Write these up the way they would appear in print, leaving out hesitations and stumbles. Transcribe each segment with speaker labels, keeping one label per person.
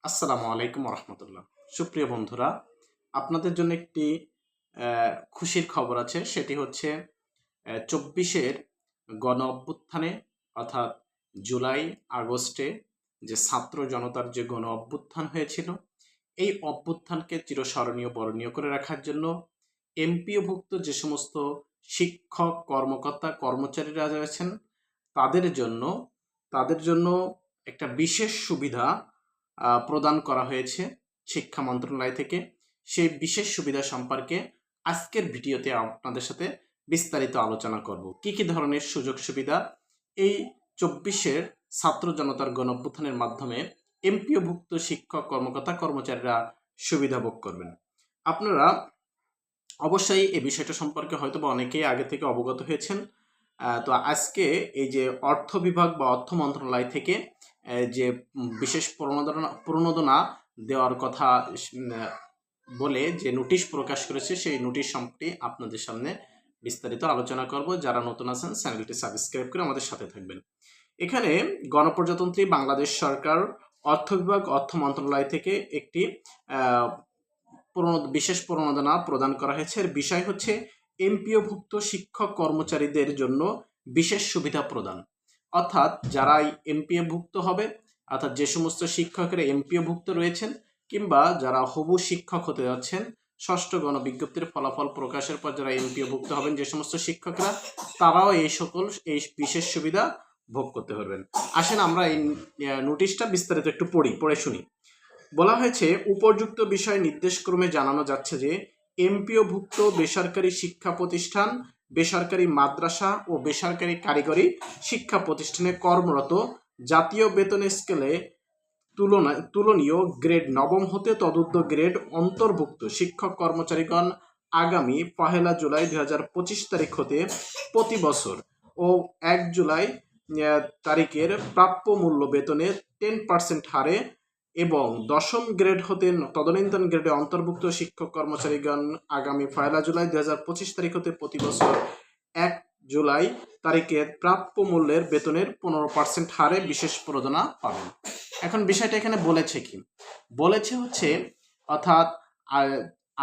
Speaker 1: আসসালামু আলাইকুম রহমতুল্লাহ। সুপ্রিয় বন্ধুরা, আপনাদের জন্য একটি খুশির খবর আছে। সেটি হচ্ছে ২৪-এর গণ অভ্যুত্থানে অর্থাৎ জুলাই আগস্টে যে ছাত্র জনতার যে গণ অভ্যুত্থান হয়েছিল, এই অভ্যুত্থানকে চিরস্মরণীয় বরণীয় করে রাখার জন্য এমপিওভুক্ত যে সমস্ত শিক্ষক, কর্মকর্তা, কর্মচারীরা রয়েছেন তাদের জন্য একটা বিশেষ সুবিধা প্রদান করা হয়েছে শিক্ষা মন্ত্রণালয় থেকে। সেই বিশেষ সুবিধা সম্পর্কে আজকের ভিডিওতে আপনাদের সাথে বিস্তারিত আলোচনা করব। কি কি ধরনের সুযোগ সুবিধা এই ২৪-এর ছাত্র জনতার গণ অভ্যুত্থানের মাধ্যমে এমপিওভুক্ত শিক্ষক, কর্মকর্তা, কর্মচারীরা সুবিধা ভোগ করবেন। আপনারা অবশ্যই এই বিষয়টা সম্পর্কে হয়তো বা অনেকেই আগে থেকে অবগত হয়েছেন। তো আজকে এই যে অর্থ বিভাগ বা অর্থ মন্ত্রণালয় থেকে যে বিশেষ প্রণোদনা দেওয়ার কথা বলে যে নোটিশ প্রকাশ করেছে, সেই নোটিশ সম্পর্কে আপনাদের সামনে বিস্তারিত আলোচনা করব। যারা নতুন আছেন চ্যানেলটি সাবস্ক্রাইব করে আমাদের সাথে থাকবেন। এখানে গণপ্রজাতন্ত্রী বাংলাদেশ সরকার অর্থ বিভাগ, অর্থ মন্ত্রণালয় থেকে একটি বিশেষ প্রণোদনা প্রদান করা হয়েছে। এর বিষয় হচ্ছে এমপিওভুক্ত শিক্ষক কর্মচারীদের জন্য বিশেষ সুবিধা প্রদান। অর্থাৎ যারা এমপিওভুক্ত হবে, অর্থাৎ যে সমস্ত শিক্ষকেরা এমপিওভুক্ত রয়েছেন কিংবা যারা হবু শিক্ষক হতে যাচ্ছেন, ষষ্ঠ গণবিজ্ঞপ্তির ফলাফল প্রকাশের পর যারা এমপিওভুক্ত হবেন যে সমস্ত শিক্ষকরা, তারাও এই বিশেষ সুবিধা ভোগ করতে পারবেন। আসেন আমরা এই নোটিশটা বিস্তারিত একটু পড়ে শুনি। বলা হয়েছে, উপযুক্ত বিষয় নির্দেশক্রমে জানানো যাচ্ছে যে এমপিওভুক্ত বেসরকারি শিক্ষা প্রতিষ্ঠান, বেসরকারি মাদ্রাসা ও বেসরকারি কারিগরি শিক্ষা প্রতিষ্ঠানে কর্মরত জাতীয় বেতন স্কেলে তুলনীয় গ্রেড নবম হতে তদূর্ধ্ব গ্রেড অন্তর্ভুক্ত শিক্ষক কর্মচারীগণ আগামী ১ জুলাই ২০২৫ তারিখ হতে প্রতি বছর ও ১ জুলাই তারিখের প্রাপ্য মূল্য বেতনের 10% হারে এবং দশম গ্রেড হতে তদনীন্তন গ্রেডে অন্তর্ভুক্ত শিক্ষক কর্মচারীগণ আগামী ১ জুলাই ২০২৫ তারিখ হতে প্রতি বছর ১ জুলাই তারিখের প্রাপ্য মূল্যের বেতনের 15% হারে বিশেষ প্রণোদনা পাবেন। এখন বিষয়টা এখানে বলেছে কি? বলেছে হচ্ছে অর্থাৎ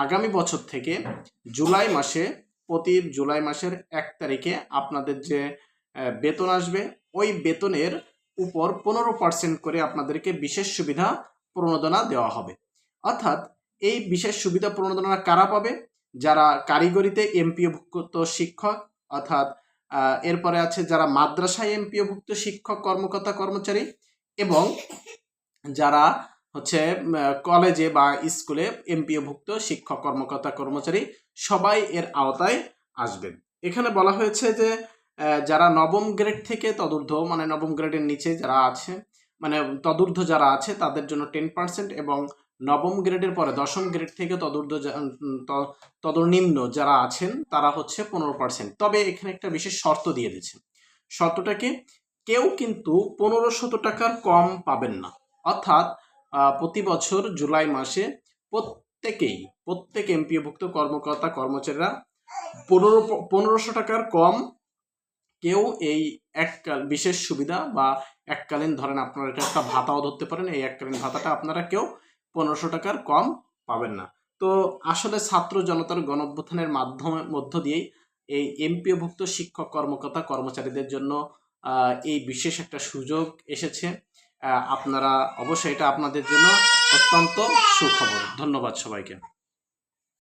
Speaker 1: আগামী বছর থেকে প্রতি জুলাই মাসের ১ তারিখে আপনাদের যে বেতন আসবে, ওই বেতনের উপর 15% করে আপনাদেরকে বিশেষ সুবিধা প্রণোদনা দেওয়া হবে। অর্থাৎ এই বিশেষ সুবিধা প্রণোদনা কারা পাবে? যারা কারিগরিতে এমপিওভুক্ত শিক্ষক, অর্থাৎ এরপরে আছে যারা মাদ্রাসায় এমপিওভুক্ত শিক্ষক, কর্মকর্তা, কর্মচারী এবং যারা হচ্ছে কলেজে বা স্কুলে এমপিওভুক্ত শিক্ষক, কর্মকর্তা, কর্মচারী, সবাই এর আওতায় আসবেন। এখানে বলা হয়েছে যে যারা নবম গ্রেড থেকে তদূর্ধ্ব, মানে নবম গ্রেডের নিচে যারা আছে, মানে তদূর্ধ্ব যারা আছে তাদের জন্য 10% এবং নবম গ্রেডের পরে দশম গ্রেড থেকে তদনিম্ন যারা আছেন তারা হচ্ছে 15%। তবে এখানে একটা বিশেষ শর্ত দিয়ে দিয়েছে। শর্তটাকে কেউ কিন্তু ১৫০০ টাকার কম পাবেন না। অর্থাৎ প্রতি বছর জুলাই মাসে প্রত্যেক এমপিওভুক্ত কর্মকর্তা, কর্মচারীরা ১৫০০ টাকার কম কেউ এই বিশেষ সুবিধা বা এককালীন, ধরেন আপনারা এটা একটা ভাতাও ধরতে পারেন, এই এককালীন ভাতাটা আপনারা কেউ ১৫০০ টাকার কম পাবেন না। তো আসলে ছাত্র জনতার গণ অভ্যুত্থানের মধ্য দিয়েই এই এমপিওভুক্ত শিক্ষক, কর্মকর্তা, কর্মচারীদের জন্য এই বিশেষ একটা সুযোগ এসেছে। আপনারা অবশ্যই এটা আপনাদের জন্য অত্যন্ত সুখবর। ধন্যবাদ সবাইকে।